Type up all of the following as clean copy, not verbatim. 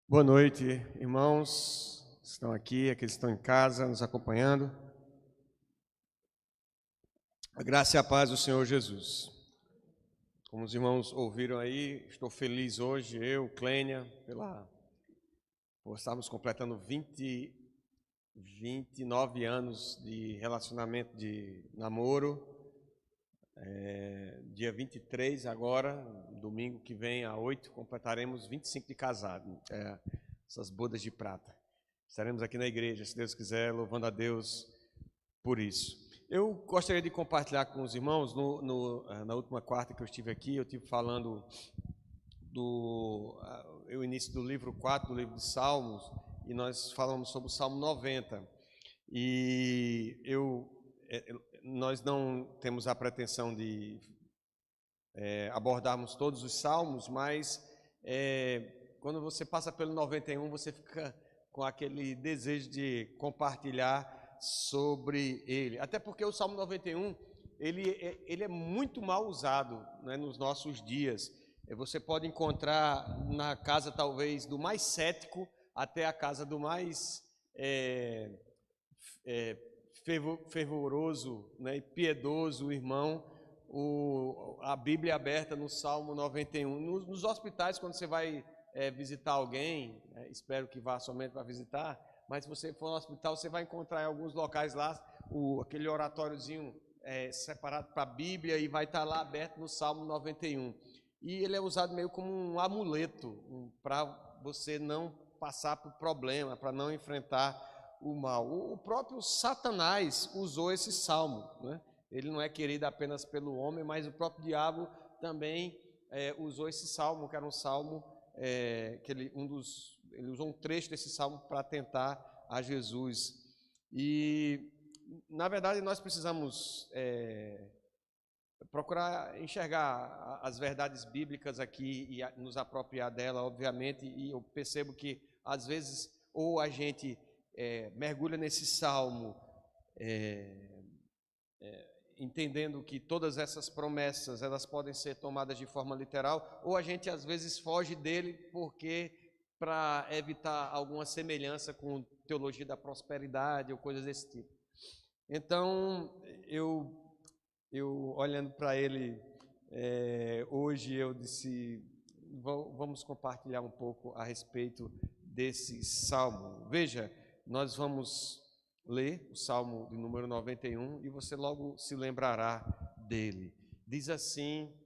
Boa noite, irmãos que estão aqui, aqueles que estão em casa nos acompanhando. A graça e a paz do Senhor Jesus. Como os irmãos ouviram aí, estou feliz hoje, eu, Clênia, por estarmos completando 29 anos de relacionamento de namoro. Dia 23 agora, domingo que vem, a 8, completaremos 25 de casado, essas bodas de prata. Estaremos aqui na igreja, se Deus quiser, louvando a Deus por isso. Eu gostaria de compartilhar com os irmãos, na última quarta que eu estive aqui, eu estive falando do início do livro 4, do livro de Salmos, e nós falamos sobre o Salmo 90. E nós não temos a pretensão de abordarmos todos os salmos, mas quando você passa pelo 91, você fica com aquele desejo de compartilhar sobre ele. Até porque o Salmo 91, ele é muito mal usado, né, nos nossos dias. Você pode encontrar na casa, talvez, do mais cético até a casa do mais fervoroso, né, e piedoso irmão, a Bíblia aberta no Salmo 91. Nos hospitais, quando você vai visitar alguém, espero que vá somente para visitar, mas se você for no hospital, você vai encontrar em alguns locais lá aquele oratóriozinho separado para a Bíblia, e vai estar lá aberto no Salmo 91. E ele é usado meio como um amuleto para você não passar por problema, para não enfrentar o mal. O próprio Satanás usou esse salmo, né? Ele não é querido apenas pelo homem, mas o próprio diabo também usou esse salmo, que era um salmo que ele usou um trecho desse salmo para tentar a Jesus. E, na verdade, nós precisamos procurar enxergar as verdades bíblicas aqui e nos apropriar dela, obviamente, e eu percebo que, às vezes, ou a gente mergulha nesse salmo entendendo que todas essas promessas elas podem ser tomadas de forma literal, ou a gente às vezes foge dele para evitar alguma semelhança com teologia da prosperidade ou coisas desse tipo. Então, eu olhando para ele hoje, eu disse, vamos compartilhar um pouco a respeito desse salmo. Veja, nós vamos ler o Salmo de número 91 e você logo se lembrará dele. Diz assim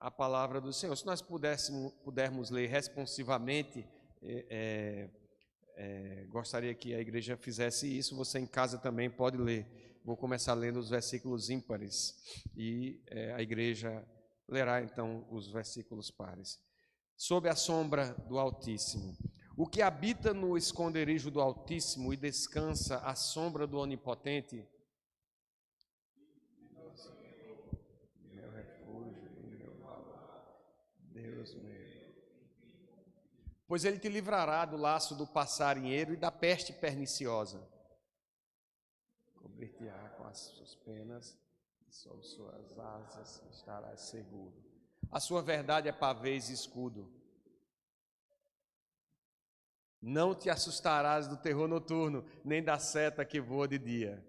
a palavra do Senhor. Se nós pudermos ler responsivamente, gostaria que a igreja fizesse isso. Você em casa também pode ler. Vou começar lendo os versículos ímpares e a igreja lerá então os versículos pares. Sob a sombra do Altíssimo. O que habita no esconderijo do Altíssimo e descansa à sombra do Onipotente, meu refúgio e meu Deus meu. Pois ele te livrará do laço do passarinheiro e da peste perniciosa. Cobrir-te-á com as suas penas e sob suas asas estarás seguro. A sua verdade é pavês e escudo. Não te assustarás do terror noturno, nem da seta que voa de dia,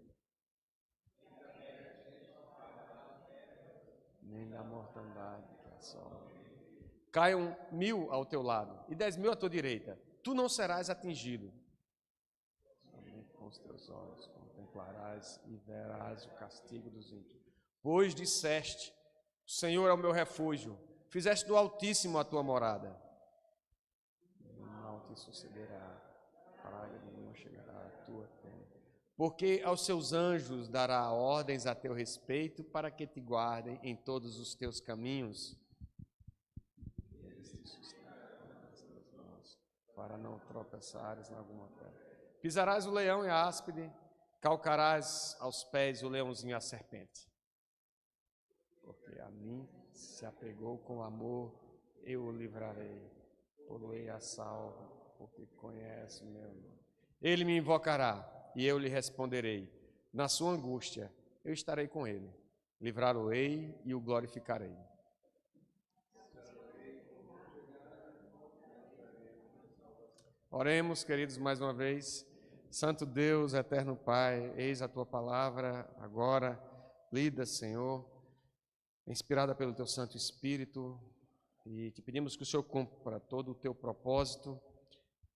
nem da mortandade que assola. Caiam 1000 ao teu lado e 10.000 à tua direita, tu não serás atingido. Somente com os teus olhos contemplarás e verás o castigo dos ímpios. Pois disseste, o Senhor é o meu refúgio, fizeste do Altíssimo a tua morada. Não te sucederá, praga nenhuma chegará à tua tenda. Porque aos seus anjos dará ordens a teu respeito, para que te guardem em todos os teus caminhos. Eles te sustentarão nas tuas mãos, para não tropeçares em alguma pedra. Pisarás o leão e a áspide, calcarás aos pés o leãozinho e a serpente. Porque a mim se apegou com amor, eu o livrarei. Poloei a salva, porque conhece o meu nome. Ele me invocará, e eu lhe responderei. Na sua angústia, eu estarei com ele. Livrá-lo-ei e o glorificarei. Oremos, queridos, mais uma vez. Santo Deus, eterno Pai, eis a tua palavra agora, lida, Senhor, inspirada pelo teu Santo Espírito, e te pedimos que o Senhor cumpra todo o teu propósito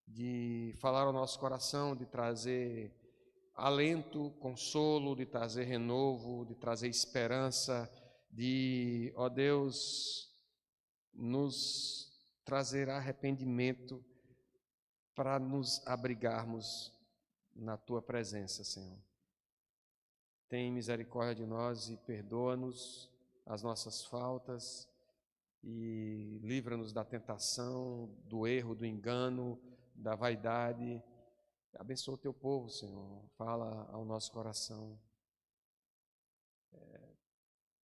de falar ao nosso coração, de trazer alento, consolo, de trazer renovo, de trazer esperança, de, ó Deus, nos trazer arrependimento para nos abrigarmos na tua presença, Senhor. Tem misericórdia de nós e perdoa-nos as nossas faltas e livra-nos da tentação, do erro, do engano, da vaidade. Abençoa o teu povo, Senhor. Fala ao nosso coração.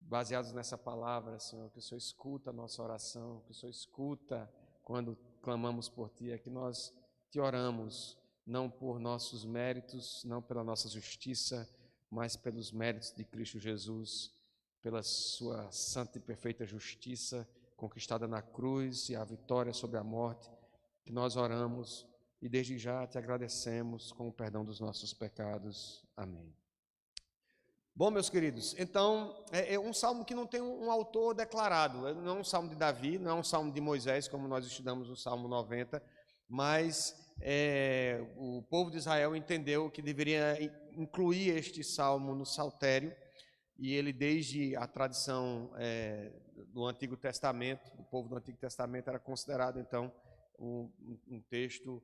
Baseados nessa palavra, Senhor, que o Senhor escuta a nossa oração, que o Senhor escuta quando clamamos por Ti, é que nós Te oramos, não por nossos méritos, não pela nossa justiça, mas pelos méritos de Cristo Jesus, pela sua santa e perfeita justiça conquistada na cruz e a vitória sobre a morte, que nós oramos e desde já Te agradecemos com o perdão dos nossos pecados. Amém. Bom, meus queridos, então, é um salmo que não tem um autor declarado, não é um salmo de Davi, não é um salmo de Moisés, como nós estudamos no Salmo 90, mas o povo de Israel entendeu que deveria incluir este salmo no saltério, e ele, desde a tradição do Antigo Testamento, o povo do Antigo Testamento era considerado, então, um texto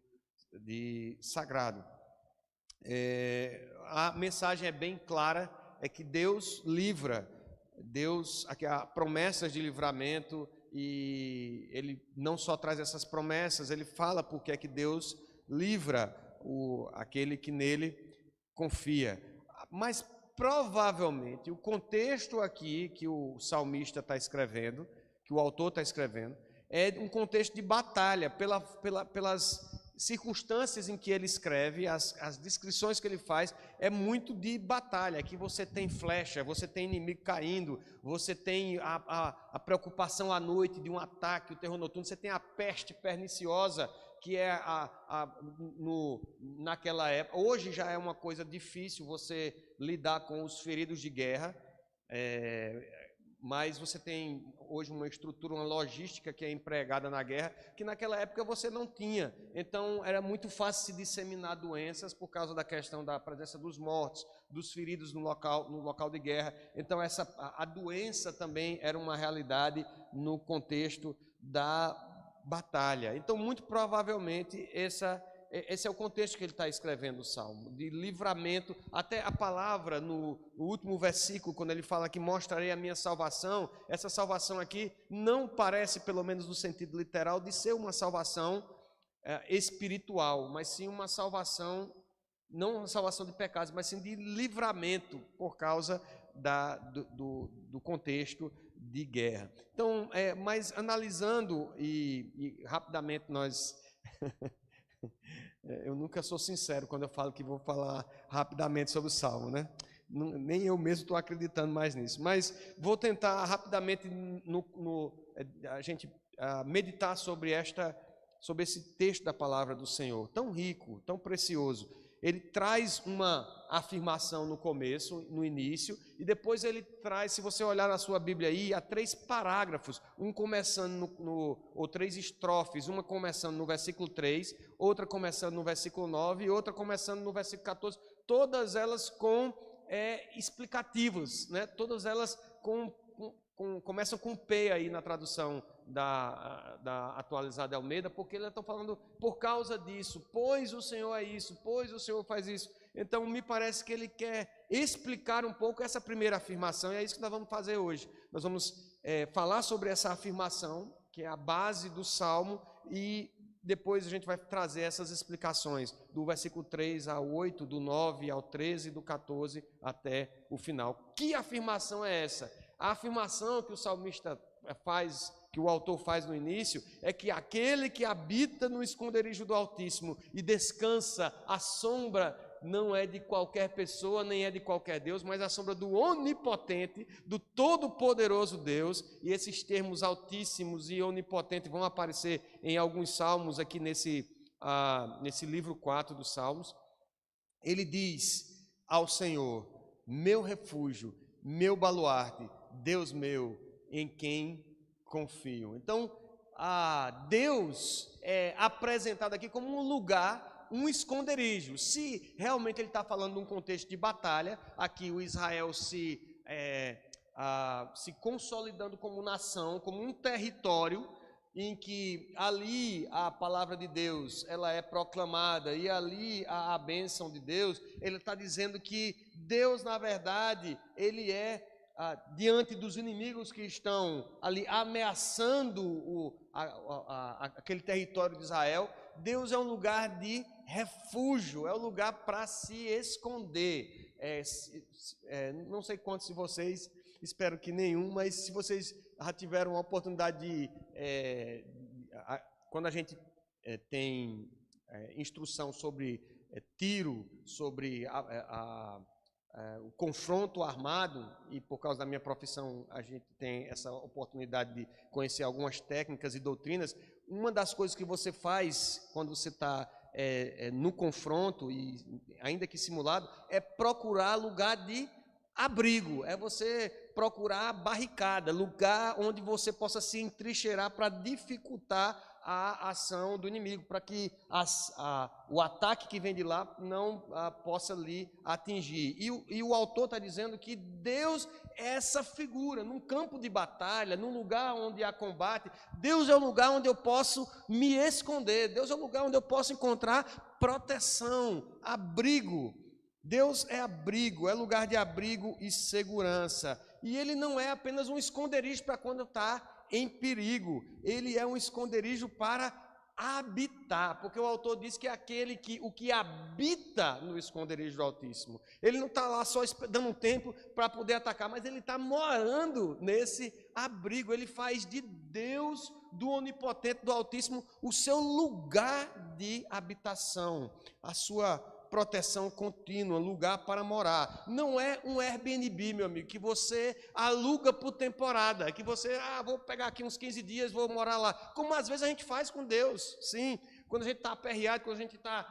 sagrado. A mensagem é bem clara, é que Deus livra, há promessas de livramento, e Ele não só traz essas promessas, Ele fala porque é que Deus livra aquele que nele confia. Mas provavelmente o contexto aqui que o salmista está escrevendo, que o autor está escrevendo, é um contexto de batalha, pelas circunstâncias em que ele escreve, as descrições que ele faz, é muito de batalha. Aqui você tem flecha, você tem inimigo caindo, você tem a preocupação à noite de um ataque, o terror noturno, você tem a peste perniciosa, que é naquela época. Hoje já é uma coisa difícil você lidar com os feridos de guerra, mas você tem hoje uma estrutura, uma logística que é empregada na guerra, que naquela época você não tinha. Então era muito fácil se disseminar doenças por causa da questão da presença dos mortos, dos feridos no local de guerra. Então a doença também era uma realidade no contexto da batalha. Então, muito provavelmente, esse é o contexto que ele está escrevendo o Salmo, de livramento. Até a palavra no último versículo, quando ele fala que mostrarei a minha salvação, essa salvação aqui não parece, pelo menos no sentido literal, de ser uma salvação espiritual, mas sim uma salvação, não uma salvação de pecados, mas sim de livramento por causa do contexto de guerra. Então, mas analisando e rapidamente nós... Eu nunca sou sincero quando eu falo que vou falar rapidamente sobre o Salmo, né? Nem eu mesmo estou acreditando mais nisso. Mas vou tentar rapidamente a gente meditar sobre esse texto da palavra do Senhor, tão rico, tão precioso. Ele traz uma afirmação no começo, no início, e depois ele traz, se você olhar na sua Bíblia aí, há 3 parágrafos, um começando ou 3 estrofes, uma começando no versículo 3, outra começando no versículo 9 e outra começando no versículo 14, todas elas com explicativos, né? Todas elas começam com P aí na tradução da atualizada Almeida, porque eles estão falando por causa disso, pois o Senhor é isso, pois o Senhor faz isso. Então me parece que ele quer explicar um pouco essa primeira afirmação, e é isso que nós vamos fazer hoje. Nós vamos falar sobre essa afirmação, que é a base do Salmo, e depois a gente vai trazer essas explicações do versículo 3 ao 8, do 9 ao 13, do 14 até o final. Que afirmação é essa? A afirmação que o salmista faz, que o autor faz no início, é que aquele que habita no esconderijo do Altíssimo e descansa à sombra, não é de qualquer pessoa, nem é de qualquer Deus, mas a sombra do onipotente, do todo-poderoso Deus. E esses termos altíssimos e onipotente vão aparecer em alguns salmos aqui nesse nesse livro 4 dos Salmos, ele diz ao Senhor: meu refúgio, meu baluarte, Deus meu, em quem confio. Então, Deus é apresentado aqui como um lugar, um esconderijo. Se realmente ele está falando de um contexto de batalha, aqui o Israel se consolidando como nação, como um território, em que ali a palavra de Deus ela é proclamada e ali a bênção de Deus, ele está dizendo que Deus, na verdade, ele é diante dos inimigos que estão ali ameaçando aquele território de Israel. Deus é um lugar de refúgio, é um lugar para se esconder. Não sei quantos de vocês, espero que nenhum, mas se vocês já tiveram a oportunidade de, quando a gente tem instrução sobre tiro, sobre o confronto armado, e por causa da minha profissão a gente tem essa oportunidade de conhecer algumas técnicas e doutrinas. Uma das coisas que você faz quando você está no confronto, e ainda que simulado, é procurar lugar de abrigo, é você procurar barricada, lugar onde você possa se entrincheirar para dificultar a ação do inimigo, para que o ataque que vem de lá não possa lhe atingir. E o autor está dizendo que Deus é essa figura, num campo de batalha, num lugar onde há combate. Deus é o lugar onde eu posso me esconder, Deus é o lugar onde eu posso encontrar proteção, abrigo. Deus é abrigo, é lugar de abrigo e segurança. E ele não é apenas um esconderijo para quando está em perigo, ele é um esconderijo para habitar, porque o autor diz que é o que habita no esconderijo do Altíssimo. Ele não está lá só dando um tempo para poder atacar, mas ele está morando nesse abrigo. Ele faz de Deus, do Onipotente, do Altíssimo, o seu lugar de habitação, a sua proteção contínua, lugar para morar. Não é um Airbnb, meu amigo, que você aluga por temporada, que você, vou pegar aqui uns 15 dias, vou morar lá, como às vezes a gente faz com Deus. Sim, quando a gente está aperreado, quando a gente está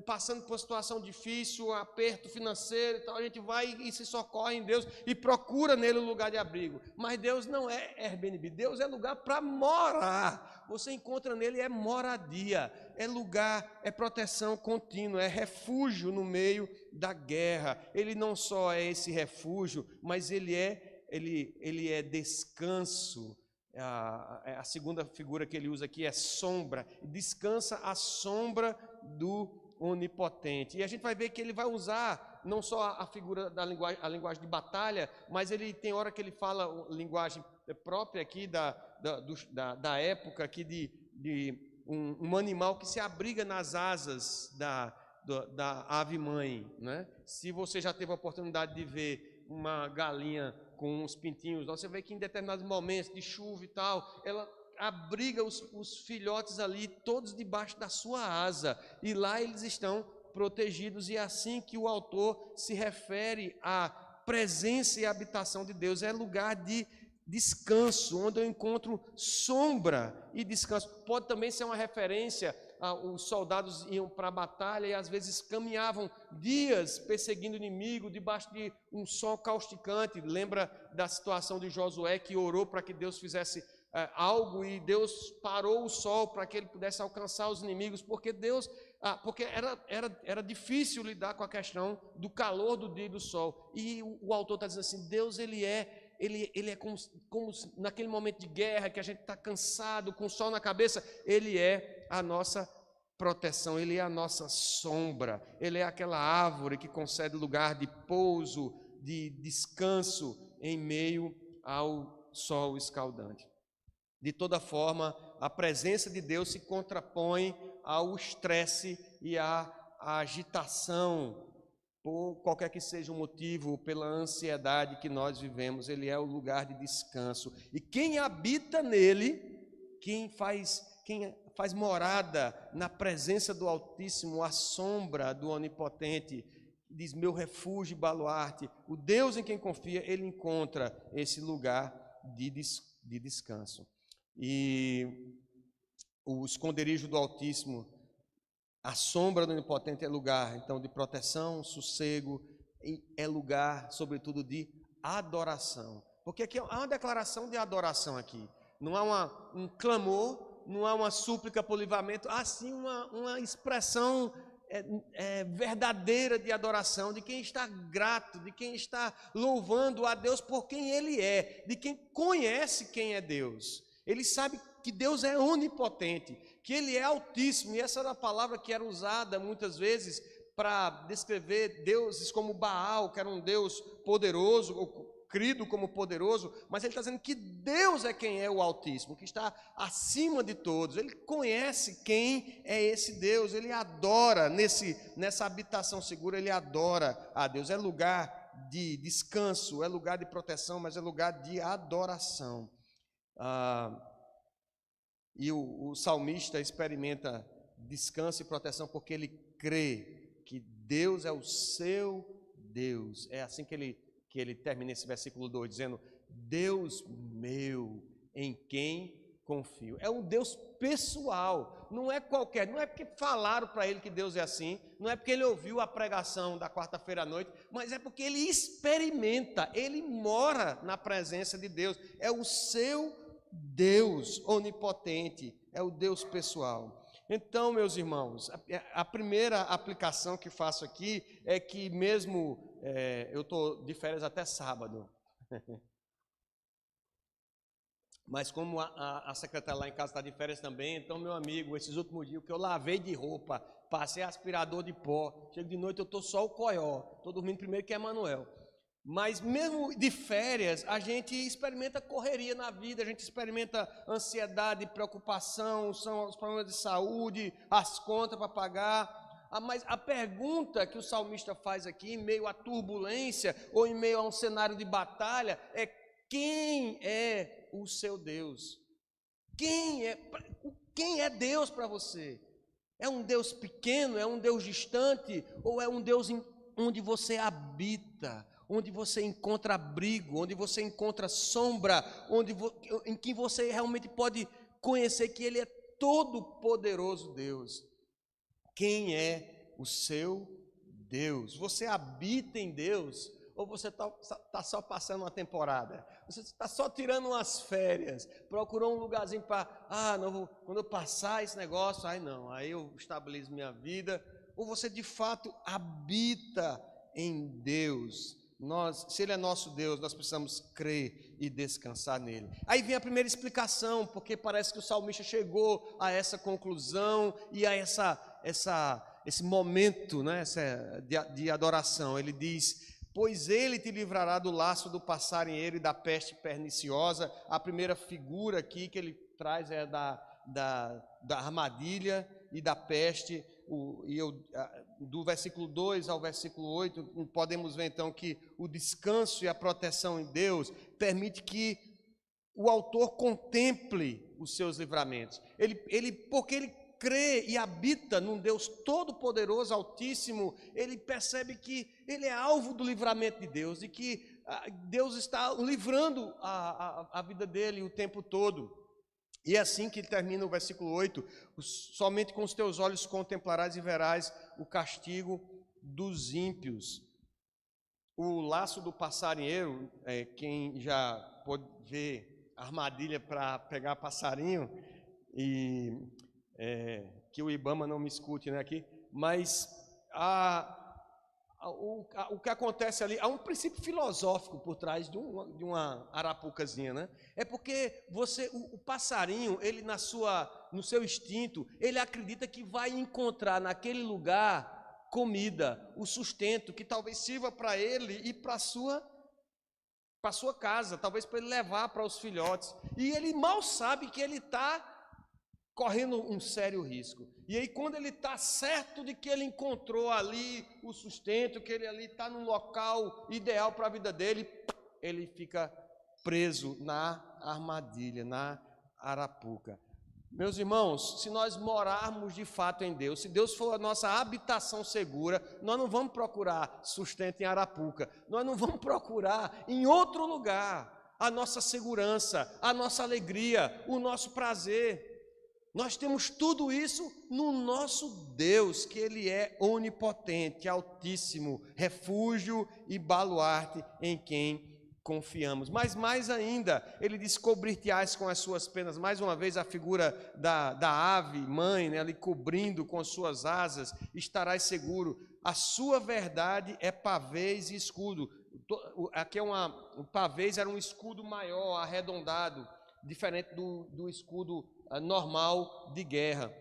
passando por uma situação difícil, um aperto financeiro e tal, a gente vai e se socorre em Deus e procura nele um lugar de abrigo. Mas Deus não é Airbnb, Deus é lugar para morar. Você encontra nele moradia, é lugar, é proteção contínua, é refúgio no meio da guerra. Ele não só é esse refúgio, mas ele é descanso. A segunda figura que ele usa aqui é sombra, descansa à sombra do Onipotente. E a gente vai ver que ele vai usar não só a figura a linguagem de batalha, mas ele tem hora que ele fala linguagem própria aqui da época aqui de um animal que se abriga nas asas da ave mãe, né? Se você já teve a oportunidade de ver uma galinha com uns pintinhos, você vê que em determinados momentos de chuva e tal, ela abriga os filhotes ali, todos debaixo da sua asa, e lá eles estão protegidos. E é assim que o autor se refere à presença e habitação de Deus, é lugar de descanso, onde eu encontro sombra e descanso. Pode também ser uma referência. Os soldados iam para a batalha e às vezes caminhavam dias perseguindo o inimigo debaixo de um sol causticante. Lembra da situação de Josué, que orou para que Deus fizesse algo, e Deus parou o sol para que ele pudesse alcançar os inimigos, porque porque era difícil lidar com a questão do calor do dia e do sol. E o autor está dizendo assim: Deus ele é como naquele momento de guerra que a gente está cansado, com o sol na cabeça, ele é a nossa proteção, ele é a nossa sombra, ele é aquela árvore que concede lugar de pouso, de descanso em meio ao sol escaldante. De toda forma, a presença de Deus se contrapõe ao estresse e à agitação, por qualquer que seja o motivo, pela ansiedade que nós vivemos. Ele é o lugar de descanso. E quem habita nele, quem faz morada na presença do Altíssimo, à sombra do Onipotente, diz: meu refúgio e baluarte, o Deus em quem confia, ele encontra esse lugar de descanso. E o esconderijo do Altíssimo A sombra do Onipotente é lugar, então, de proteção, sossego, e é lugar, sobretudo, de adoração. Porque aqui há uma declaração de adoração aqui. Não há um clamor, não há uma súplica por livramento, há sim uma expressão verdadeira de adoração, de quem está grato, de quem está louvando a Deus por quem Ele é, de quem conhece quem é Deus. Ele sabe que Deus é onipotente, que Ele é altíssimo, e essa era a palavra que era usada muitas vezes para descrever deuses como Baal, que era um Deus poderoso, ou crido como poderoso, mas ele está dizendo que Deus é quem é o Altíssimo, que está acima de todos. Ele conhece quem é esse Deus, ele adora nessa habitação segura, ele adora a Deus. É lugar de descanso, é lugar de proteção, mas é lugar de adoração. E o salmista experimenta descanso e proteção porque ele crê que Deus é o seu Deus. É assim que ele termina esse versículo 2, dizendo: Deus meu, em quem confio. É um Deus pessoal, não é qualquer, não é porque falaram para ele que Deus é assim, não é porque ele ouviu a pregação da quarta-feira à noite, mas é porque ele experimenta, ele mora na presença de Deus. É o seu Deus onipotente, é o Deus pessoal. Então, meus irmãos, a primeira aplicação que faço aqui é que mesmo eu estou de férias até sábado, mas como a secretária lá em casa está de férias também, então, meu amigo, esses últimos dias que eu lavei de roupa, passei aspirador de pó, chego de noite eu estou só o coió, estou dormindo primeiro que é Manuel. Mas mesmo de férias, a gente experimenta correria na vida, a gente experimenta ansiedade, preocupação, são os problemas de saúde, as contas para pagar. Mas a pergunta que o salmista faz aqui, em meio à turbulência ou em meio a um cenário de batalha, é: quem é o seu Deus? Quem é Deus para você? É um Deus pequeno, é um Deus distante, ou é um Deus onde você habita, onde você encontra abrigo, onde você encontra sombra, em que você realmente pode conhecer que Ele é todo-poderoso Deus? Quem é o seu Deus? Você habita em Deus ou você está só passando uma temporada? Você está só tirando umas férias, procurou um lugarzinho para, não, quando eu passar esse negócio, aí eu estabilizo minha vida. Ou você de fato habita em Deus? Se Ele é nosso Deus, nós precisamos crer e descansar nele. Aí vem a primeira explicação, porque parece que o salmista chegou a essa conclusão e a esse momento, né, de adoração. Ele diz: pois Ele te livrará do laço do passarinheiro e da peste perniciosa. A primeira figura aqui que ele traz é da armadilha e da peste. Do versículo 2 ao versículo 8, podemos ver então que o descanso e a proteção em Deus permite que o autor contemple os seus livramentos. Porque ele crê e habita num Deus todo-poderoso, altíssimo, ele percebe que ele é alvo do livramento de Deus e que Deus está livrando a vida dele o tempo todo. E é assim que ele termina o versículo 8: somente com os teus olhos contemplarás e verás o castigo dos ímpios. O laço do passarinheiro, quem já pode ver armadilha para pegar passarinho, e que o Ibama não me escute, né, aqui, mas o que acontece ali, há um princípio filosófico por trás de uma arapucazinha, né? É porque o passarinho, ele no seu instinto, ele acredita que vai encontrar naquele lugar comida, o sustento que talvez sirva para ele e para sua casa, talvez para ele levar para os filhotes. E ele mal sabe que ele está correndo um sério risco. E aí, quando ele está certo de que ele encontrou ali o sustento, que ele ali está no local ideal para a vida dele, ele fica preso na armadilha, na arapuca. Meus irmãos, se nós morarmos de fato em Deus, se Deus for a nossa habitação segura, nós não vamos procurar sustento em arapuca, nós não vamos procurar em outro lugar a nossa segurança, a nossa alegria, o nosso prazer. Nós temos tudo isso no nosso Deus, que Ele é onipotente, altíssimo, refúgio e baluarte em quem confiamos. Mas mais ainda, Ele diz: cobrir-te-ás com as suas penas. Mais uma vez a figura da ave mãe, né, ali cobrindo com as suas asas, estarás seguro. A sua verdade é pavês e escudo. Aqui o pavês era um escudo maior, arredondado, diferente do escudo normal de guerra.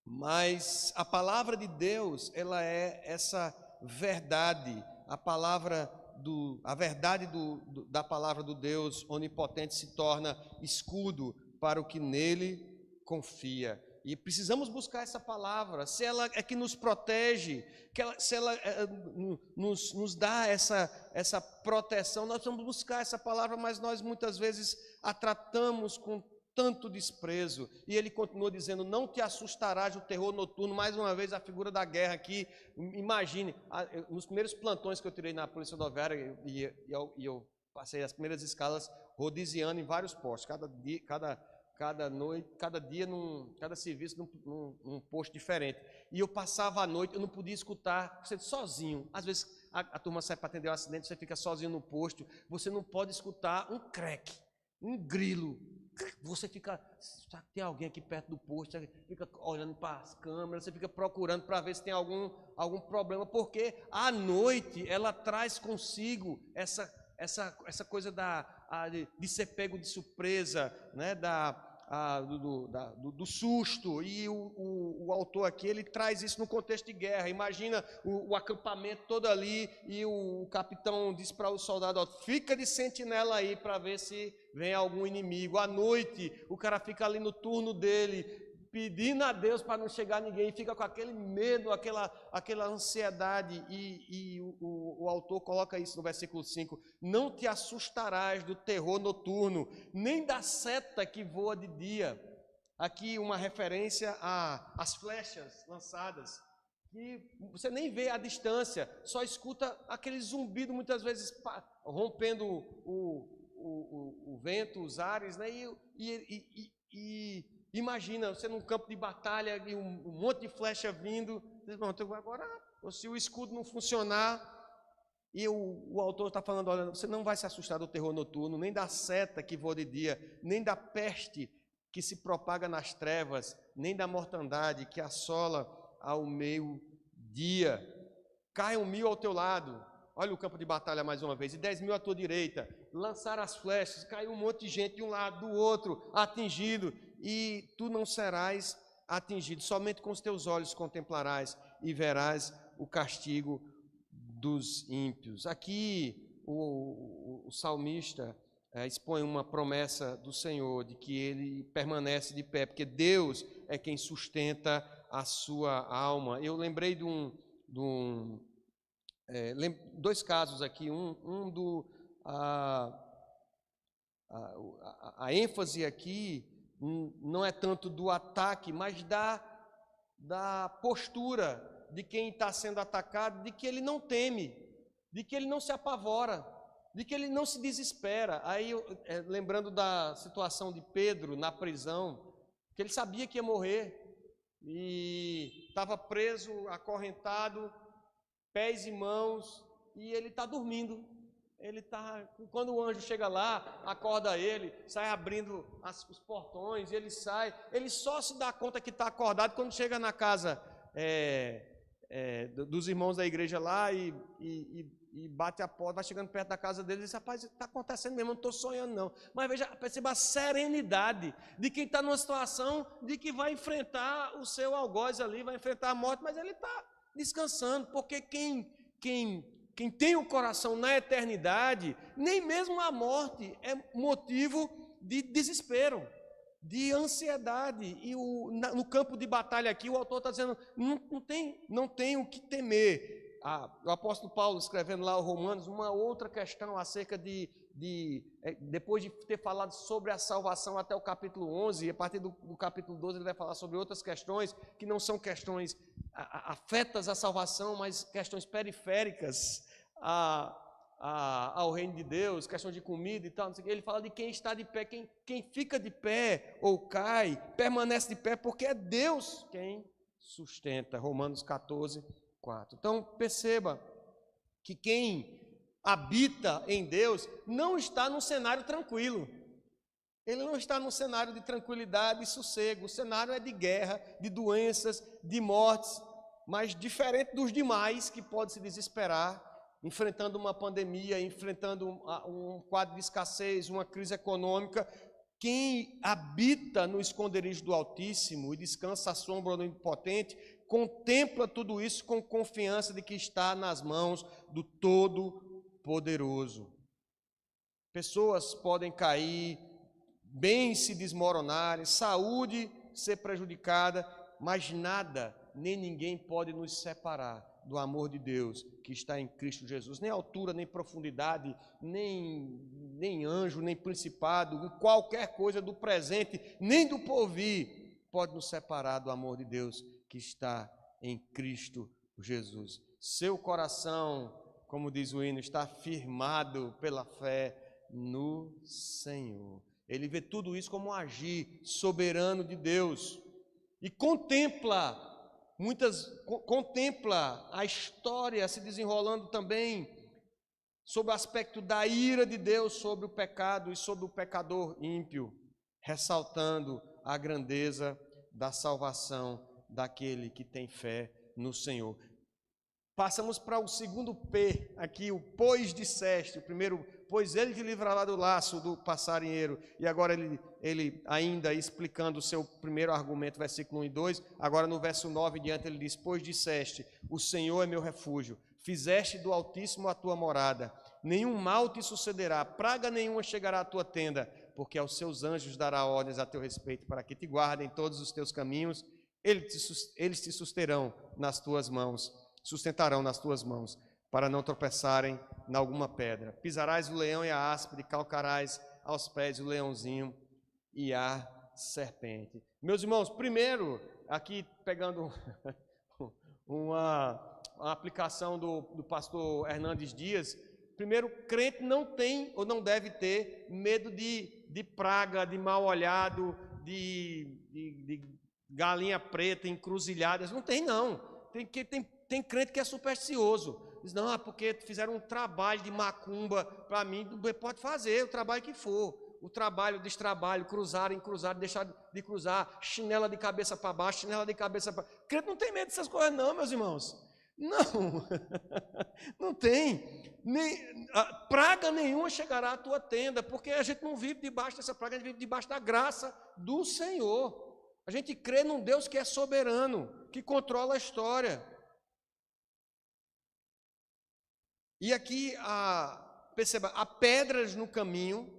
Mas a palavra de Deus, ela é essa verdade, a verdade da palavra do Deus onipotente se torna escudo para o que nele confia. E precisamos buscar essa palavra, se ela é que nos protege, se ela nos dá essa proteção, nós vamos buscar essa palavra, mas nós muitas vezes a tratamos com tanto desprezo. E ele continua dizendo: não te assustarás do terror noturno. Mais uma vez a figura da guerra aqui. Imagine, nos primeiros plantões que eu tirei na Polícia Rodoviária, e eu passei as primeiras escalas rodiziando em vários postos, cada noite, cada serviço num posto diferente. E eu passava a noite, eu não podia escutar, você sozinho. Às vezes a turma sai para atender um acidente, você fica sozinho no posto, você não pode escutar um creque, um grilo. Você fica, tem alguém aqui perto do posto, você fica olhando para as câmeras, você fica procurando para ver se tem algum problema, porque a noite ela traz consigo essa coisa de ser pego de surpresa, né? Do susto. E o autor aqui, ele traz isso no contexto de guerra. Imagina o acampamento todo ali, e o capitão diz para o soldado: fica de sentinela aí para ver se vem algum inimigo. À noite o cara fica ali no turno dele, pedindo a Deus para não chegar ninguém, e fica com aquele medo, aquela ansiedade, e o autor coloca isso no versículo 5: não te assustarás do terror noturno, nem da seta que voa de dia. Aqui uma referência às flechas lançadas, que você nem vê a distância, só escuta aquele zumbido, muitas vezes rompendo o vento, os ares, né? E imagina você num campo de batalha e um monte de flecha vindo. Agora, se o escudo não funcionar, e o autor está falando: olha, você não vai se assustar do terror noturno, nem da seta que voa de dia, nem da peste que se propaga nas trevas, nem da mortandade que assola ao meio-dia. Caiam 1000 ao teu lado, olha o campo de batalha mais uma vez, e 10.000 à tua direita, lançaram as flechas, caiu um monte de gente de um lado, do outro, atingido, e tu não serás atingido, somente com os teus olhos contemplarás e verás o castigo dos ímpios. Aqui o salmista expõe uma promessa do Senhor de que ele permanece de pé, porque Deus é quem sustenta a sua alma. Eu lembrei de dois casos aqui, a ênfase aqui não é tanto do ataque, mas da postura de quem está sendo atacado, de que ele não teme, de que ele não se apavora, de que ele não se desespera. Aí, lembrando da situação de Pedro na prisão, que ele sabia que ia morrer, e estava preso, acorrentado, pés e mãos, e ele está dormindo. Quando o anjo chega lá, acorda ele, sai abrindo os portões, ele sai, ele só se dá conta que está acordado quando chega na casa dos irmãos da igreja lá, e bate a porta, vai chegando perto da casa dele e diz: rapaz, está acontecendo mesmo, eu não estou sonhando não. Mas perceba a serenidade de quem está numa situação de que vai enfrentar o seu algoz ali, vai enfrentar a morte, mas ele está descansando, porque quem tem o coração na eternidade, nem mesmo a morte é motivo de desespero, de ansiedade. E no campo de batalha aqui, o autor está dizendo: não tem o que temer. O apóstolo Paulo, escrevendo lá aos Romanos, uma outra questão acerca depois de ter falado sobre a salvação até o capítulo 11, e a partir do capítulo 12 ele vai falar sobre outras questões, que não são questões afetas à salvação, mas questões periféricas ao reino de Deus, questão de comida e tal, não sei o quê. Ele fala de quem está de pé, quem fica de pé ou cai, permanece de pé, porque é Deus quem sustenta. Romanos 14, 4. Então, perceba que quem habita em Deus não está num cenário tranquilo. Ele não está num cenário de tranquilidade e sossego. O cenário é de guerra, de doenças, de mortes, mas diferente dos demais que podem se desesperar, enfrentando uma pandemia, enfrentando um quadro de escassez, uma crise econômica. Quem habita no esconderijo do Altíssimo e descansa à sombra do Onipotente, contempla tudo isso com confiança de que está nas mãos do Todo-Poderoso. Pessoas podem cair, bens se desmoronarem, saúde ser prejudicada, mas nada, nem ninguém pode nos separar do amor de Deus que está em Cristo Jesus. Nem altura, nem profundidade, nem anjo, nem principado, qualquer coisa do presente, nem do porvir, pode nos separar do amor de Deus que está em Cristo Jesus. Seu coração, como diz o hino, está firmado pela fé no Senhor. Ele vê tudo isso como um agir soberano de Deus e contempla a história se desenrolando também sob o aspecto da ira de Deus sobre o pecado e sobre o pecador ímpio, ressaltando a grandeza da salvação daquele que tem fé no Senhor. Passamos para o segundo P aqui, o pois disseste. O primeiro, pois ele te livrará do laço do passarinheiro. E agora ele ainda explicando o seu primeiro argumento, versículo 1 e 2. Agora no verso 9 em diante ele diz, pois disseste, o Senhor é meu refúgio. Fizeste do Altíssimo a tua morada. Nenhum mal te sucederá, praga nenhuma chegará à tua tenda, porque aos seus anjos dará ordens a teu respeito, para que te guardem todos os teus caminhos. Eles te sustentarão nas tuas mãos, para não tropeçarem em alguma pedra. Pisarás o leão e a áspide, calcarás aos pés o leãozinho e a serpente. Meus irmãos, primeiro, aqui pegando uma aplicação do pastor Hernandes Dias, primeiro, crente não tem ou não deve ter medo de praga, de mal-olhado, de galinha preta, encruzilhadas. Não tem, não. Tem crente que é supersticioso. Diz, não, porque fizeram um trabalho de macumba para mim. Pode fazer o trabalho que for. O trabalho, o destrabalho, cruzar, deixar de cruzar, chinela de cabeça para baixo, chinela de cabeça para baixo. Crente não tem medo dessas coisas não, meus irmãos. Não, não tem. Praga nenhuma chegará à tua tenda, porque a gente não vive debaixo dessa praga, a gente vive debaixo da graça do Senhor. A gente crê num Deus que é soberano, que controla a história. E aqui, perceba, há pedras no caminho.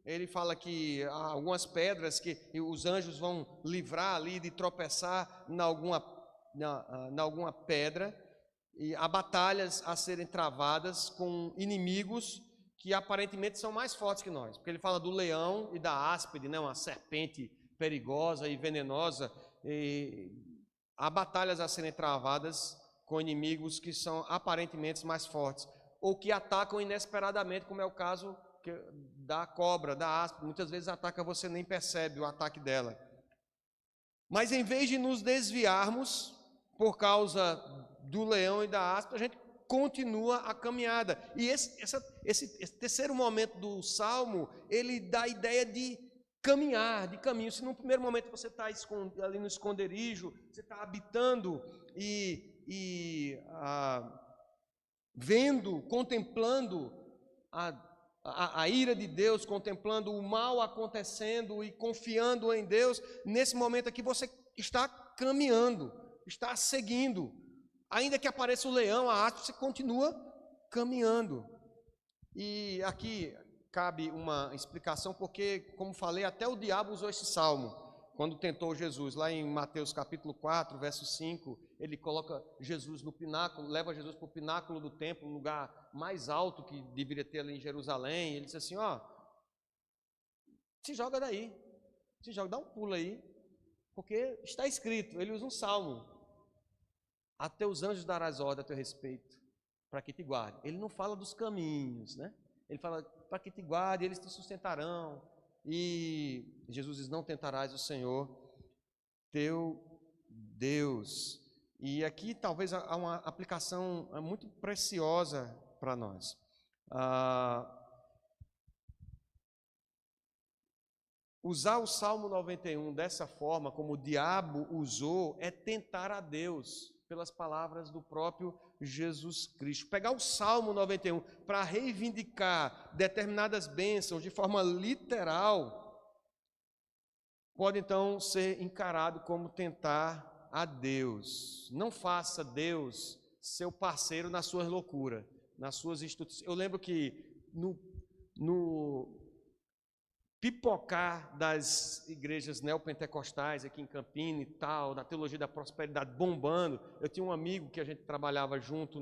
Ele fala que há algumas pedras que os anjos vão livrar ali de tropeçar em alguma pedra. E há batalhas a serem travadas com inimigos que aparentemente são mais fortes que nós. Porque ele fala do leão e da áspide, né, uma serpente perigosa e venenosa. E há batalhas a serem travadas com inimigos que são aparentemente mais fortes, ou que atacam inesperadamente, como é o caso da cobra, da áspide. Muitas vezes ataca, você nem percebe o ataque dela. Mas em vez de nos desviarmos por causa do leão e da áspide, a gente continua a caminhada. E esse terceiro momento do Salmo, ele dá a ideia de caminhar, de caminho. Se no primeiro momento você está ali no esconderijo, você está habitando vendo, contemplando a ira de Deus, contemplando o mal acontecendo e confiando em Deus, nesse momento aqui você está caminhando, está seguindo. Ainda que apareça o leão, a áspide, você continua caminhando. E aqui cabe uma explicação, porque, como falei, até o diabo usou esse salmo quando tentou Jesus. Lá em Mateus capítulo 4, verso 5, ele coloca Jesus no pináculo, leva Jesus para o pináculo do templo, um lugar mais alto que deveria ter ali em Jerusalém. Ele diz assim, se joga daí, dá um pulo aí, porque está escrito, ele usa um salmo, até os anjos darás ordem a teu respeito, para que te guarde. Ele não fala dos caminhos, né? Ele fala para que te guarde, eles te sustentarão. E Jesus diz: não tentarás o Senhor teu Deus. E aqui talvez há uma aplicação muito preciosa para nós. Usar o Salmo 91 dessa forma, como o diabo usou, é tentar a Deus, pelas palavras do próprio Jesus Cristo. Pegar o Salmo 91 para reivindicar determinadas bênçãos de forma literal, pode então ser encarado como tentar a Deus. Não faça Deus seu parceiro nas suas loucuras, nas suas instituições. Eu lembro que no pipocar das igrejas neopentecostais aqui em Campinas e tal, da teologia da prosperidade bombando. Eu tinha um amigo que a gente trabalhava junto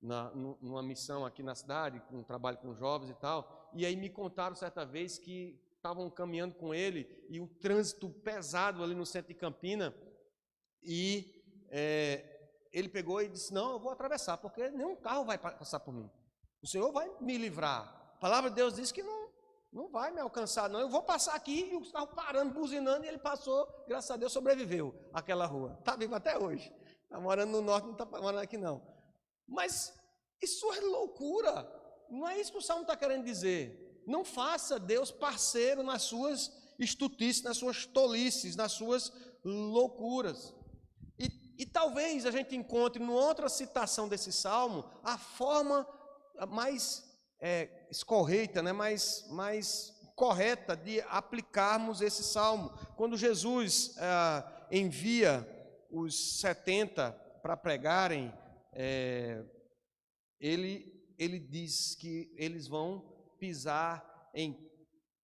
numa missão aqui na cidade, um trabalho com jovens e tal, e aí me contaram certa vez que estavam caminhando com ele e o trânsito pesado ali no centro de Campinas, e ele pegou e disse: não, eu vou atravessar, porque nenhum carro vai passar por mim. O Senhor vai me livrar. A palavra de Deus diz que não vai me alcançar, não. Eu vou passar aqui, e o carro parando, buzinando, e ele passou, graças a Deus, sobreviveu àquela rua. Está vivo até hoje. Está morando no norte, não está morando aqui, não. Mas isso é loucura. Não é isso que o Salmo está querendo dizer. Não faça Deus parceiro nas suas estutices, nas suas tolices, nas suas loucuras. E talvez a gente encontre, numa outra citação desse Salmo, a forma mais escorreita, né, mais correta de aplicarmos esse salmo. Quando Jesus envia os 70 para pregarem, ele diz que eles vão pisar em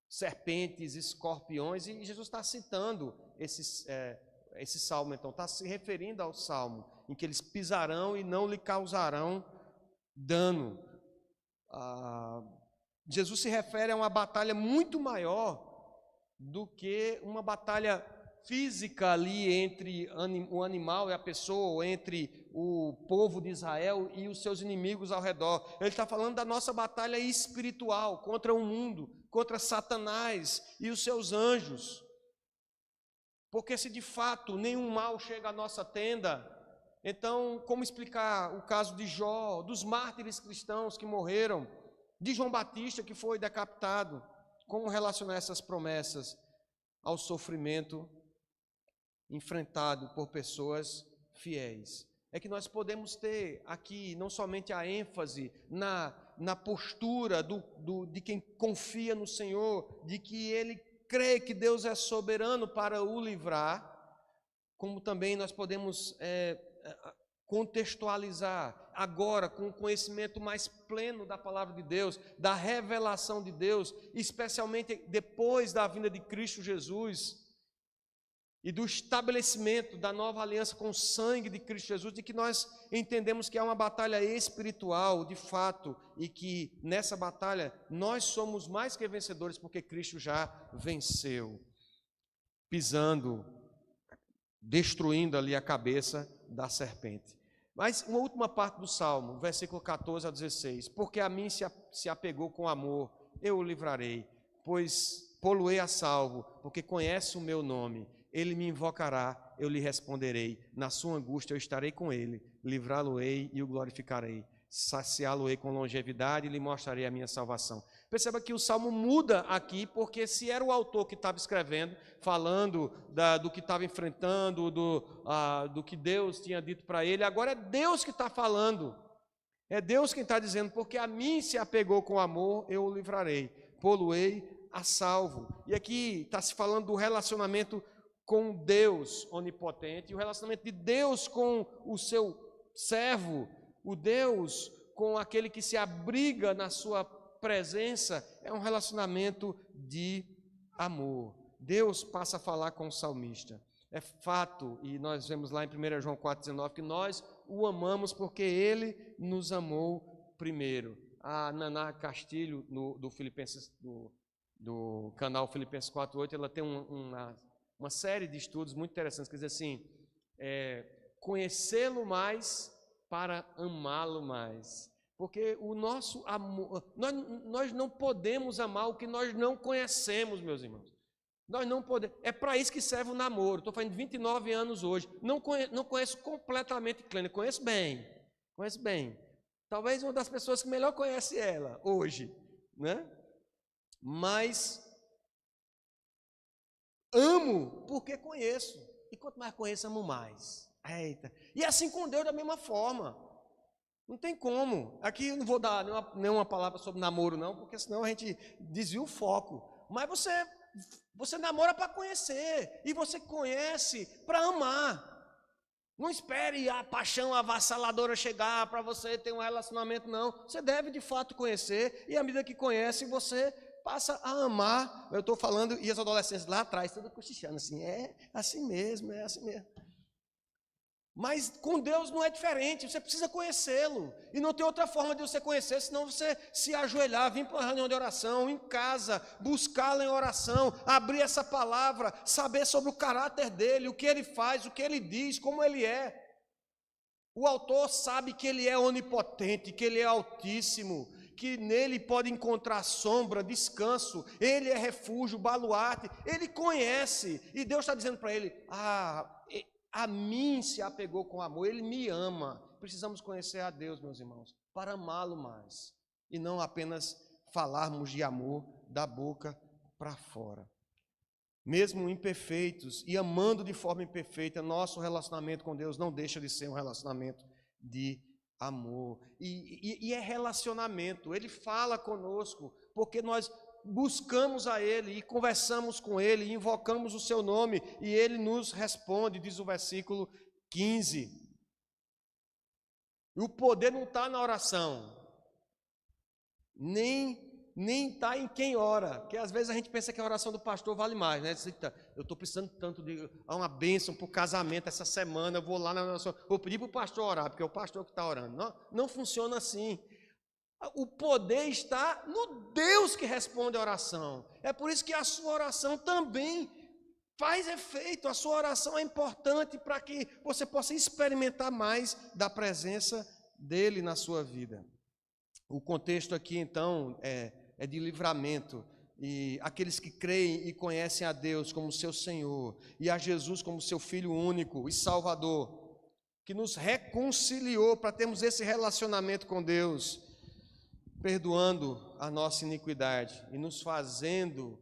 serpentes, escorpiões, e Jesus está citando esse salmo, então, está se referindo ao salmo, em que eles pisarão e não lhe causarão dano. Jesus se refere a uma batalha muito maior do que uma batalha física ali entre o animal e a pessoa, ou entre o povo de Israel e os seus inimigos ao redor. Ele está falando da nossa batalha espiritual contra o mundo, contra Satanás e os seus anjos. Porque se de fato nenhum mal chega à nossa tenda, então, como explicar o caso de Jó, dos mártires cristãos que morreram, de João Batista que foi decapitado? Como relacionar essas promessas ao sofrimento enfrentado por pessoas fiéis? É que nós podemos ter aqui não somente a ênfase na postura de quem confia no Senhor, de que ele crê que Deus é soberano para o livrar, como também nós podemos contextualizar agora com o conhecimento mais pleno da palavra de Deus, da revelação de Deus, especialmente depois da vinda de Cristo Jesus e do estabelecimento da nova aliança com o sangue de Cristo Jesus, de que nós entendemos que é uma batalha espiritual, de fato, e que nessa batalha nós somos mais que vencedores, porque Cristo já venceu, pisando, destruindo ali a cabeça da serpente. Mas uma última parte do Salmo, versículo 14 a 16: porque a mim se apegou com amor, eu o livrarei, pois pô-lo-ei a salvo, porque conhece o meu nome. Ele me invocará, eu lhe responderei. Na sua angústia eu estarei com ele, livrá-lo-ei e o glorificarei. Saciá-lo-ei com longevidade e lhe mostrarei a minha salvação. Perceba que o Salmo muda aqui, porque se era o autor que estava escrevendo, falando do que estava enfrentando, do que Deus tinha dito para ele, agora é Deus que está falando. É Deus quem está dizendo: porque a mim se apegou com amor, eu o livrarei, pô-lo-ei a salvo. E aqui está se falando do relacionamento com Deus onipotente, e o relacionamento de Deus com o seu servo, o Deus com aquele que se abriga na sua presença, é um relacionamento de amor. Deus passa a falar com o salmista. É fato, e nós vemos lá em 1 João 4,19, que nós o amamos porque ele nos amou primeiro. A Naná Castilho, do canal Filipenses 4,8, ela tem uma série de estudos muito interessantes, que diz assim: conhecê-lo mais para amá-lo mais. Porque o nosso amor, nós não podemos amar o que nós não conhecemos, meus irmãos. Nós não podemos. É para isso que serve o namoro. Estou fazendo 29 anos hoje. Não conheço completamente Clênia, conheço bem. Conheço bem. Talvez uma das pessoas que melhor conhece ela hoje, né? Mas amo porque conheço. E quanto mais conheço, amo mais. Eita. E assim com Deus da mesma forma. Não tem como. Aqui eu não vou dar nenhuma palavra sobre namoro, não, porque senão a gente desvia o foco. Mas você namora para conhecer. E você conhece para amar. Não espere a paixão avassaladora chegar para você ter um relacionamento, não. Você deve de fato conhecer. E à medida que conhece, você passa a amar. Eu estou falando, e as adolescentes lá atrás, tudo cochichando assim. É assim mesmo, é assim mesmo. Mas com Deus não é diferente, você precisa conhecê-lo. E não tem outra forma de você conhecer, senão você se ajoelhar, vir para uma reunião de oração, em casa, buscá-lo em oração, abrir essa palavra, saber sobre o caráter dele, o que ele faz, o que ele diz, como ele é. O autor sabe que ele é onipotente, que ele é altíssimo, que nele pode encontrar sombra, descanso, ele é refúgio, baluarte, ele conhece. E Deus está dizendo para ele, a mim se apegou com amor, ele me ama. Precisamos conhecer a Deus, meus irmãos, para amá-lo mais. E não apenas falarmos de amor da boca para fora. Mesmo imperfeitos e amando de forma imperfeita, nosso relacionamento com Deus não deixa de ser um relacionamento de amor. E é relacionamento, ele fala conosco, porque nós buscamos a Ele e conversamos com Ele, e invocamos o seu nome, e Ele nos responde, diz o versículo 15. E o poder não está na oração, nem está em quem ora, porque às vezes a gente pensa que a oração do pastor vale mais, né? Eu estou precisando tanto de uma bênção para o casamento essa semana, eu vou lá na oração, vou pedir para o pastor orar, porque é o pastor que está orando. Não funciona assim. O poder está no Deus que responde a oração. É por isso que a sua oração também faz efeito. A sua oração é importante para que você possa experimentar mais da presença dele na sua vida. O contexto aqui, então, é de livramento. E aqueles que creem e conhecem a Deus como seu Senhor e a Jesus como seu Filho único e Salvador, que nos reconciliou para termos esse relacionamento com Deus, perdoando a nossa iniquidade e nos fazendo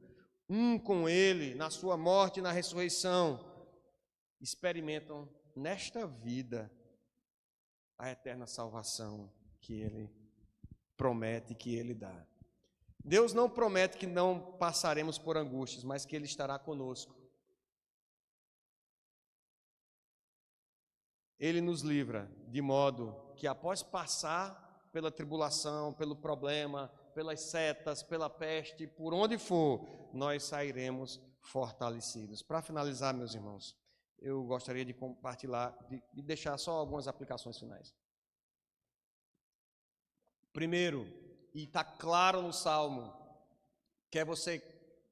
um com Ele na sua morte e na ressurreição, experimentam nesta vida a eterna salvação que Ele promete, que Ele dá. Deus não promete que não passaremos por angústias, mas que Ele estará conosco. Ele nos livra de modo que após passar pela tribulação, pelo problema, pelas setas, pela peste, por onde for, nós sairemos fortalecidos. Para finalizar, meus irmãos, eu gostaria de compartilhar, de deixar só algumas aplicações finais. Primeiro, e está claro no Salmo, quer você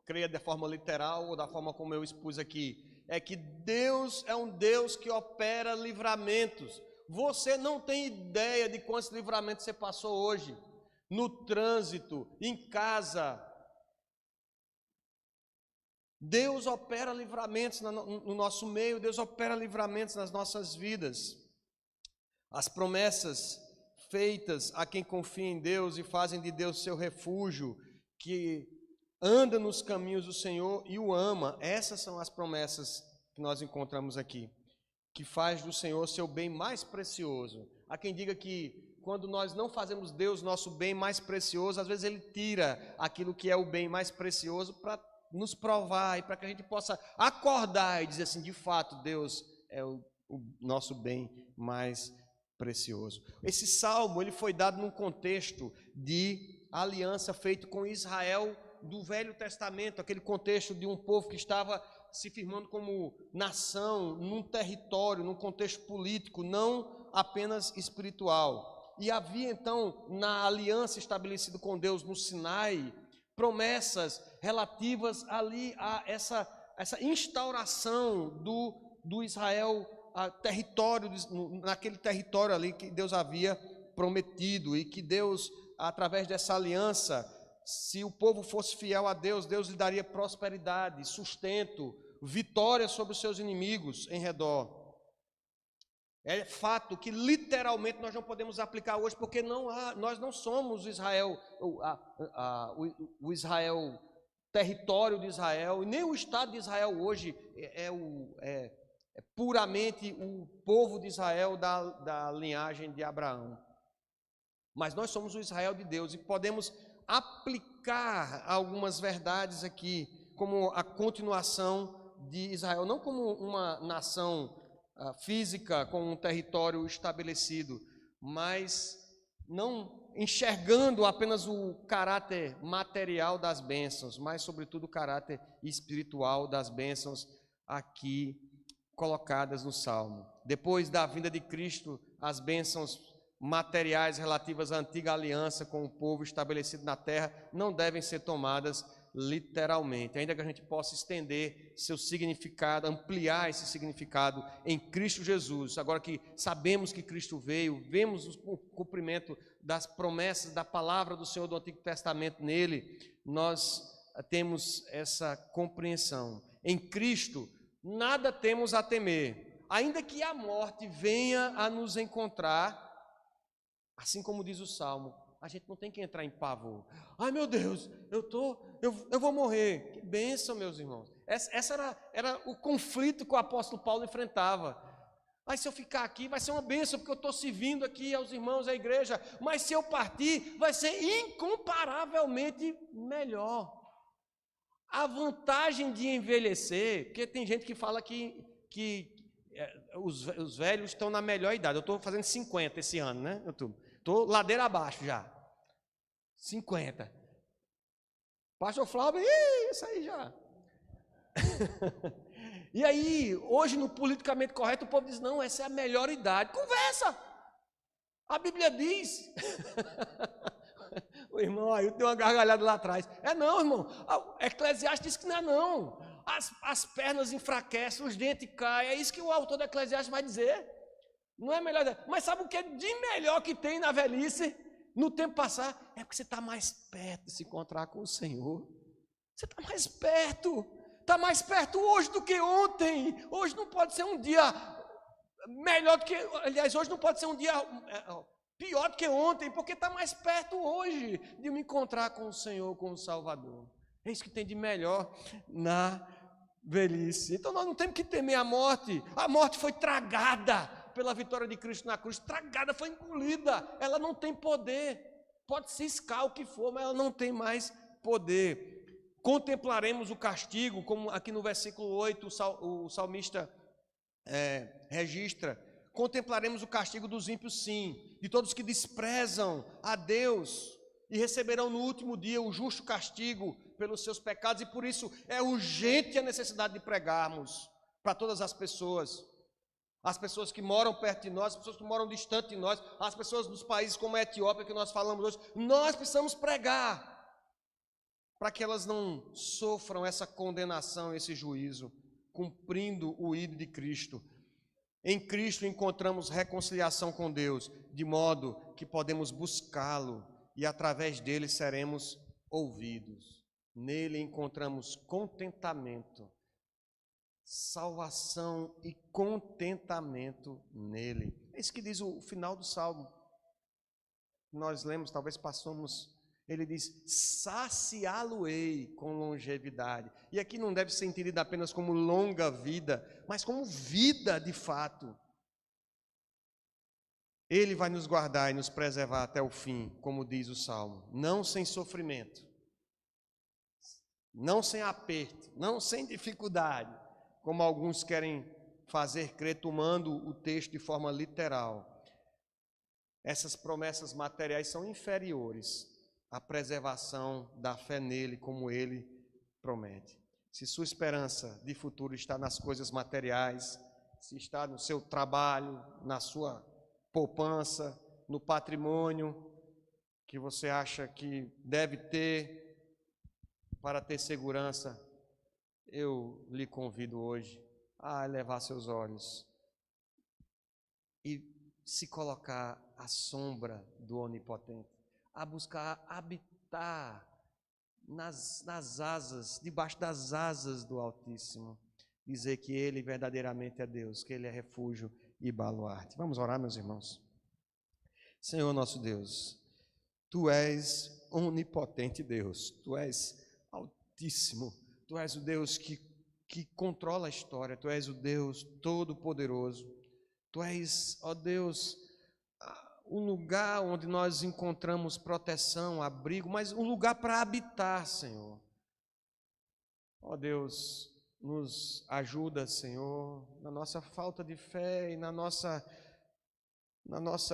creia de forma literal ou da forma como eu expus aqui, é que Deus é um Deus que opera livramentos. Você não tem ideia de quantos livramentos você passou hoje, no trânsito, em casa. Deus opera livramentos no nosso meio, Deus opera livramentos nas nossas vidas. As promessas feitas a quem confia em Deus e fazem de Deus seu refúgio, que anda nos caminhos do Senhor e o ama, essas são as promessas que nós encontramos aqui, que faz do Senhor seu bem mais precioso. Há quem diga que quando nós não fazemos Deus nosso bem mais precioso, às vezes Ele tira aquilo que é o bem mais precioso para nos provar e para que a gente possa acordar e dizer assim, de fato, Deus é o nosso bem mais precioso. Esse salmo ele foi dado num contexto de aliança feito com Israel do Velho Testamento, aquele contexto de um povo que estava se firmando como nação, num território, num contexto político, não apenas espiritual. E havia então, na aliança estabelecida com Deus no Sinai, promessas relativas ali a essa instauração do Israel, a território, naquele território ali que Deus havia prometido, e que Deus, através dessa aliança, se o povo fosse fiel a Deus, Deus lhe daria prosperidade, sustento, vitória sobre os seus inimigos em redor. É fato que literalmente nós não podemos aplicar hoje, porque nós não somos Israel, o Israel, território de Israel, e nem o Estado de Israel hoje é puramente o povo de Israel da linhagem de Abraão. Mas nós somos o Israel de Deus e podemos aplicar algumas verdades aqui, como a continuação de Israel, não como uma nação física com um território estabelecido, mas não enxergando apenas o caráter material das bênçãos, mas sobretudo o caráter espiritual das bênçãos aqui colocadas no Salmo. Depois da vinda de Cristo, as bênçãos materiais relativas à antiga aliança com o povo estabelecido na terra não devem ser tomadas literalmente, ainda que a gente possa estender seu significado, ampliar esse significado em Cristo Jesus. Agora que sabemos que Cristo veio, vemos o cumprimento das promessas da palavra do Senhor do Antigo Testamento nele, nós temos essa compreensão. Em Cristo, nada temos a temer, ainda que a morte venha a nos encontrar, assim como diz o Salmo, a gente não tem que entrar em pavor. Ai, meu Deus, eu vou morrer. Que bênção, meus irmãos. Essa era o conflito que o apóstolo Paulo enfrentava. Mas se eu ficar aqui, vai ser uma bênção, porque eu estou servindo aqui aos irmãos, à igreja. Mas se eu partir, vai ser incomparavelmente melhor. A vantagem de envelhecer, porque tem gente que fala que os velhos estão na melhor idade. Eu estou fazendo 50 esse ano, né? Estou ladeira abaixo já. 50. Pastor Flávio, isso aí já. E aí, hoje no politicamente correto, o povo diz, não, essa é a melhor idade. Conversa! A Bíblia diz. O irmão aí tem uma gargalhada lá atrás. Não, irmão. Eclesiastes diz que não é não. As pernas enfraquecem, os dentes caem. É isso que o autor do Eclesiastes vai dizer. Não é melhor. Mas sabe o que é de melhor que tem na velhice? No tempo passar, é porque você está mais perto de se encontrar com o Senhor. Você está mais perto. Está mais perto hoje do que ontem. Hoje não pode ser um dia melhor do que... Aliás, hoje não pode ser um dia pior do que ontem, porque está mais perto hoje de me encontrar com o Senhor, com o Salvador. É isso que tem de melhor na velhice. Então nós não temos que temer a morte. A morte foi tragada pela vitória de Cristo na cruz, tragada, foi engolida, ela não tem poder, pode ciscar o que for, mas ela não tem mais poder. Contemplaremos o castigo, como aqui no versículo 8 o salmista registra, contemplaremos o castigo dos ímpios sim, de todos que desprezam a Deus, e receberão no último dia o justo castigo pelos seus pecados, e por isso é urgente a necessidade de pregarmos para todas as pessoas que moram perto de nós, as pessoas que moram distante de nós, as pessoas dos países como a Etiópia que nós falamos hoje, nós precisamos pregar para que elas não sofram essa condenação, esse juízo, cumprindo o ídolo de Cristo. Em Cristo encontramos reconciliação com Deus, de modo que podemos buscá-lo e através dele seremos ouvidos. Nele encontramos contentamento, salvação e contentamento nele. É isso que diz o final do Salmo. Nós lemos, talvez passamos, ele diz, saciá-lo-ei com longevidade. E aqui não deve ser entendido apenas como longa vida, mas como vida de fato. Ele vai nos guardar e nos preservar até o fim, como diz o Salmo. Não sem sofrimento, não sem aperto, não sem dificuldade, como alguns querem fazer crer, tomando o texto de forma literal. Essas promessas materiais são inferiores à preservação da fé nele, como ele promete. Se sua esperança de futuro está nas coisas materiais, se está no seu trabalho, na sua poupança, no patrimônio que você acha que deve ter para ter segurança, eu lhe convido hoje a elevar seus olhos e se colocar à sombra do Onipotente, a buscar habitar nas asas, debaixo das asas do Altíssimo, dizer que Ele verdadeiramente é Deus, que Ele é refúgio e baluarte. Vamos orar, meus irmãos. Senhor nosso Deus, Tu és onipotente Deus, Tu és Altíssimo, Tu és o Deus que controla a história, Tu és o Deus Todo-Poderoso, Tu és, ó Deus, um lugar onde nós encontramos proteção, abrigo, mas um lugar para habitar, Senhor. Ó Deus, nos ajuda, Senhor, na nossa falta de fé e na nossa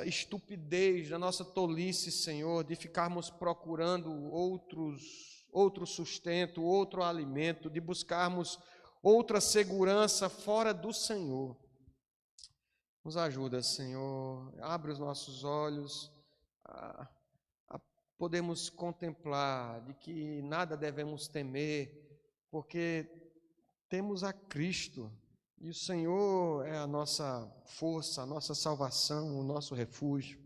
estupidez, na nossa tolice, Senhor, de ficarmos procurando outro sustento, outro alimento, de buscarmos outra segurança fora do Senhor. Nos ajuda, Senhor, abre os nossos olhos a podermos contemplar de que nada devemos temer, porque temos a Cristo, e o Senhor é a nossa força, a nossa salvação, o nosso refúgio.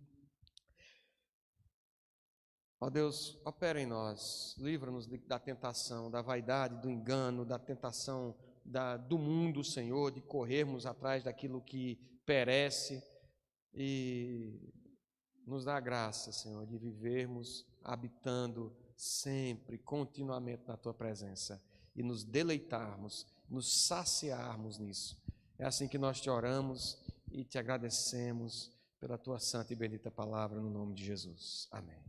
Ó Deus, opera em nós, livra-nos da tentação, da vaidade, do engano, da tentação do mundo, Senhor, de corrermos atrás daquilo que perece, e nos dá graça, Senhor, de vivermos habitando sempre, continuamente na Tua presença e nos deleitarmos, nos saciarmos nisso. É assim que nós te oramos e te agradecemos pela Tua santa e bendita palavra, no nome de Jesus. Amém.